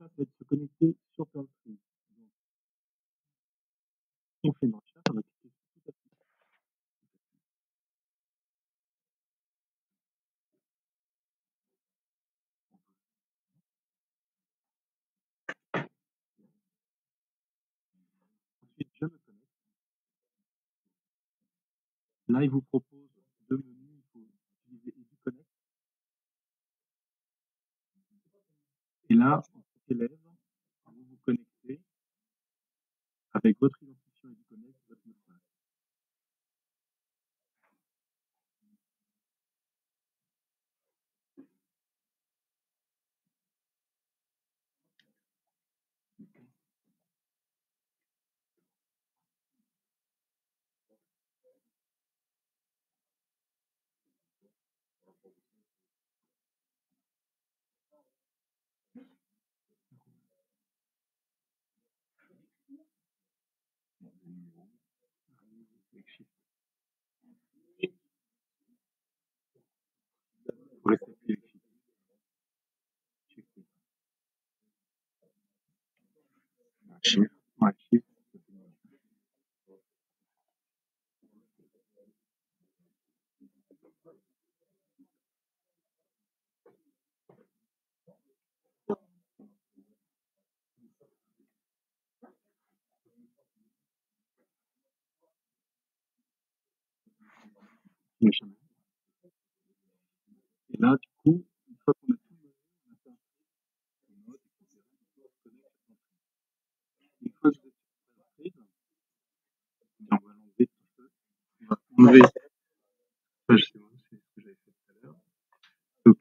ça va être se connecter sur Pearltree. Donc, si on fait une recherche, on va cliquer sur tout à fait. Ensuite, je me connecte. Là, il vous propose deux menus. Il faut utiliser EduConnect. Et là, en tant qu'élève, vous vous connectez avec votre identifiant EduConnect, votre mot de passe. Avec Shift. Vous restez appuyé avec Shift. Shift. Ouais, Shift. Et là, du coup, une fois qu'on a tout mené, on a fait un note, etc. On se connecte à Pearltree. Une fois que vous êtes sur Pearltree, on va l'enlever tout seul. On va enlever. Ça, c'est bon, c'est ce que j'avais fait tout à l'heure. Donc,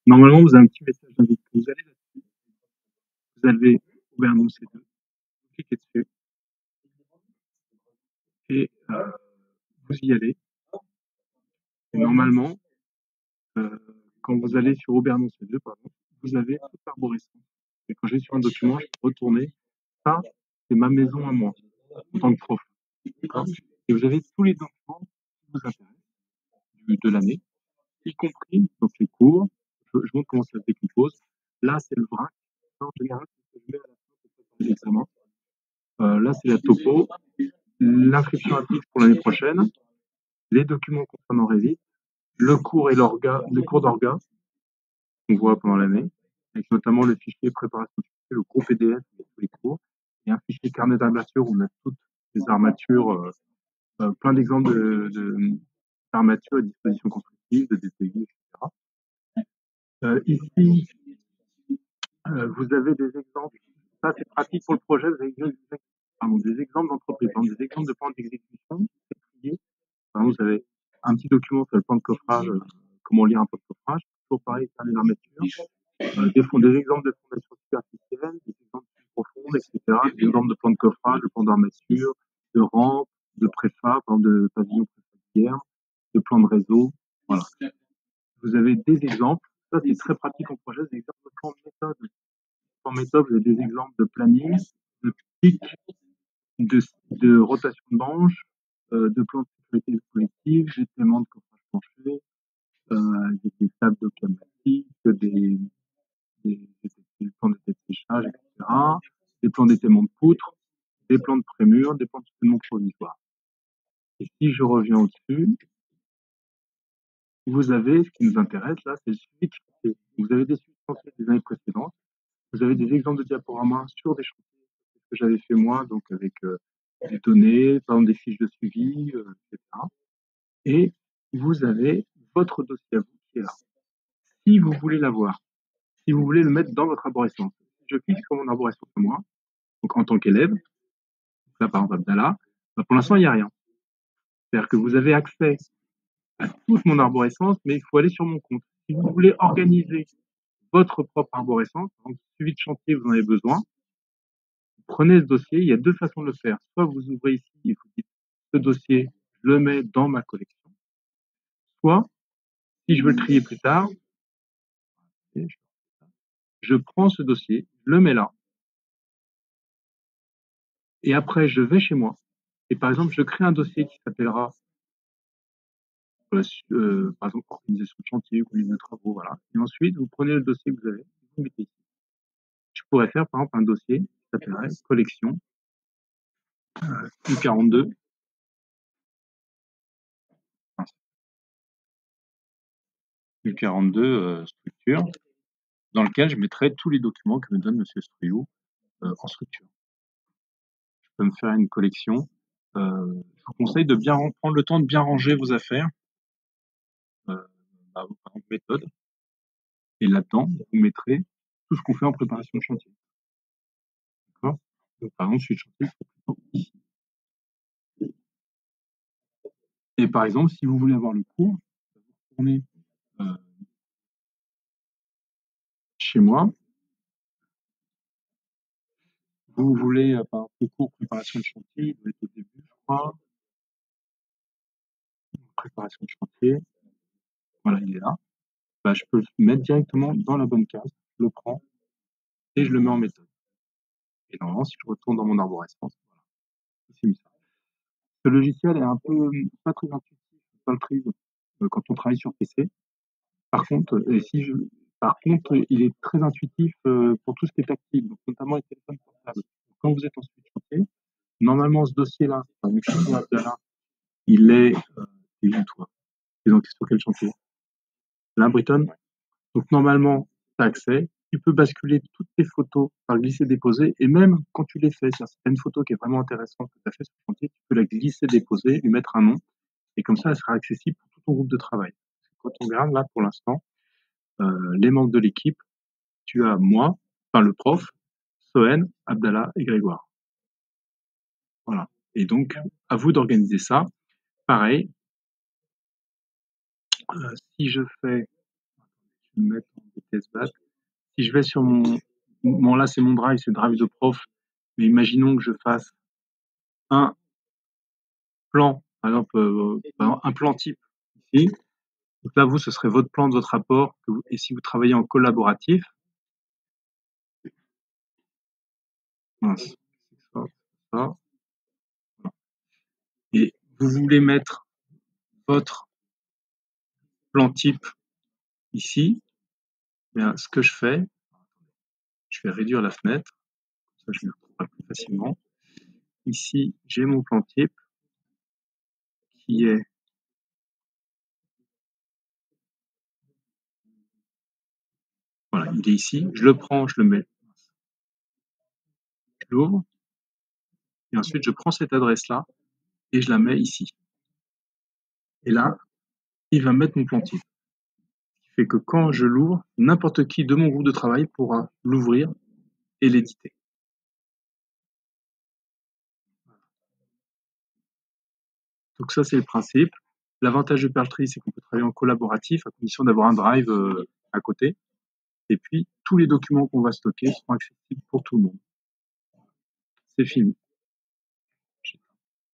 normalement, vous avez un petit message d'invite. Vous allez là-dessus. Vous avez Aubernon C2. Vous cliquez dessus. Et vous y allez. Et normalement, quand vous allez sur Aubernon C2, pardon, vous avez toute l'arborescence. Et quand je vais sur un document, je peux retourner. Ça, c'est ma maison à moi, en tant que prof. D'accord. Et vous avez tous les documents qui vous intéressent de l'année, y compris donc les cours. Je montre comment ça se décompose. Là, c'est le vrac. En général, c'est ce que je mets à la fin pour préparer l'examen. Là, c'est la topo, l'inscription à fixe pour l'année prochaine, les documents concernant Revit, le cours et l'orga, les cours d'orga qu'on voit pendant l'année, avec notamment le fichier préparation, le gros PDF de tous les cours, et un fichier carnet d'armature où on a toutes les armatures, plein d'exemples d'armatures et dispositions constructives, de DTI, etc. Ici, vous avez des exemples. Ça, c'est pratique pour le projet. Vous avez des exemples d'entreprise, des exemples de plans d'exécution. Par exemple, vous avez un petit document sur le plan de coffrage, comment lire un plan de coffrage. Toujours pareil, carnet d'armature. Des exemples de fondations superficielles, des exemples plus profondes, etc. Des exemples de plans de coffrage, de plans d'armature, de rampe, de préfa, de pavillon préfabricaire, de plans de réseau. Voilà. Vous avez des exemples. Ça, c'est très pratique en projet. Des exemples de plans de méthode. En méthode, vous avez des exemples de planning, de pic, de rotation de banche, de plans de sécurité collective, des paiements de coffrage plancher, des tables de climatique, des plans de séchage, etc., des plans d'étaiement de poutres, des plans de prémure, des plans de soutènement provisoire. Et si je reviens au-dessus, vous avez, ce qui nous intéresse là, c'est le suivi de chantier. Vous avez des suivis de chantier des années précédentes, vous avez des exemples de diaporamas sur des chantiers, c'est ce que j'avais fait moi, donc avec des données, par exemple des fiches de suivi, etc. Et vous avez votre dossier à vous qui est là. Si vous voulez l'avoir, si vous voulez le mettre dans votre arborescence, je clique sur mon arborescence à moi, donc en tant qu'élève, là par exemple Abdallah, pour l'instant il n'y a rien. C'est-à-dire que vous avez accès à toute mon arborescence, mais il faut aller sur mon compte. Si vous voulez organiser votre propre arborescence, donc suivi de chantier, vous en avez besoin, prenez ce dossier, il y a deux façons de le faire. Soit vous ouvrez ici et vous dites ce dossier, je le mets dans ma collection. Soit, si je veux le trier plus tard, je prends ce dossier, je le mets là, et après je vais chez moi, et par exemple je crée un dossier qui s'appellera par exemple organisation de chantier, conduite de travaux, voilà. Et ensuite vous prenez le dossier que vous avez, vous le mettez ici. Je pourrais faire, par exemple, un dossier qui s'appellerait collection U42. U42 structure, dans lequel je mettrai tous les documents que me donne Monsieur Struyou en structure. Je peux me faire une collection. Je vous conseille de bien prendre le temps de bien ranger vos affaires. Par exemple, méthode. Et là-dedans, vous mettrez tout ce qu'on fait en préparation de chantier. D'accord? Donc, par exemple, suite chantier, c'est plutôt ici. Et par exemple, si vous voulez avoir le cours, vous retournez chez moi. Vous voulez, par exemple, le cours préparation de chantier, il doit être au début, je crois. Préparation de chantier. Voilà, il est là. Bah, je peux le mettre directement dans la bonne case. Je le prends et je le mets en méthode. Et normalement, si je retourne dans mon arborescence, voilà, c'est mis ça. Ce logiciel est un peu pas très intuitif, pas le prise quand on travaille sur PC. Par contre, il est très intuitif pour tout ce qui est tactile, donc notamment les téléphones portables. Quand vous êtes en suite chantier, normalement ce dossier-là, avec Abdallah, il est où toi? Et donc sur quel chantier? Là, Briton. Donc normalement, tu as accès. Tu peux basculer toutes tes photos par glisser-déposer, et même quand tu les fais, c'est-à-dire si tu as une photo qui est vraiment intéressante que tu as fait sur le chantier, tu peux la glisser-déposer, lui mettre un nom, et comme ça, elle sera accessible pour tout ton groupe de travail. Quand on regarde là, pour l'instant, les membres de l'équipe, tu as moi, enfin le prof, Sohen, Abdallah et Grégoire. Voilà. Et donc, à vous d'organiser ça. Pareil, si je fais, je vais me mettre en vitesse basse, si je vais sur là c'est mon drive, c'est le drive de prof, mais imaginons que je fasse un plan, par exemple, un plan type ici. Donc là, vous, ce serait votre plan de votre rapport, et si vous travaillez en collaboratif, mince, ça, ça. Et vous voulez mettre votre plan type ici, bien, ce que je fais, je vais réduire la fenêtre, ça je le retrouverai plus facilement. Ici, j'ai mon plan type qui est voilà, il est ici, je le prends, je le mets, je l'ouvre, et ensuite je prends cette adresse-là et je la mets ici. Et là, il va mettre mon plan type. Ce qui fait que quand je l'ouvre, n'importe qui de mon groupe de travail pourra l'ouvrir et l'éditer. Donc ça, c'est le principe. L'avantage de Perltree, c'est qu'on peut travailler en collaboratif à condition d'avoir un drive à côté. Et puis, tous les documents qu'on va stocker seront accessibles pour tout le monde. C'est fini.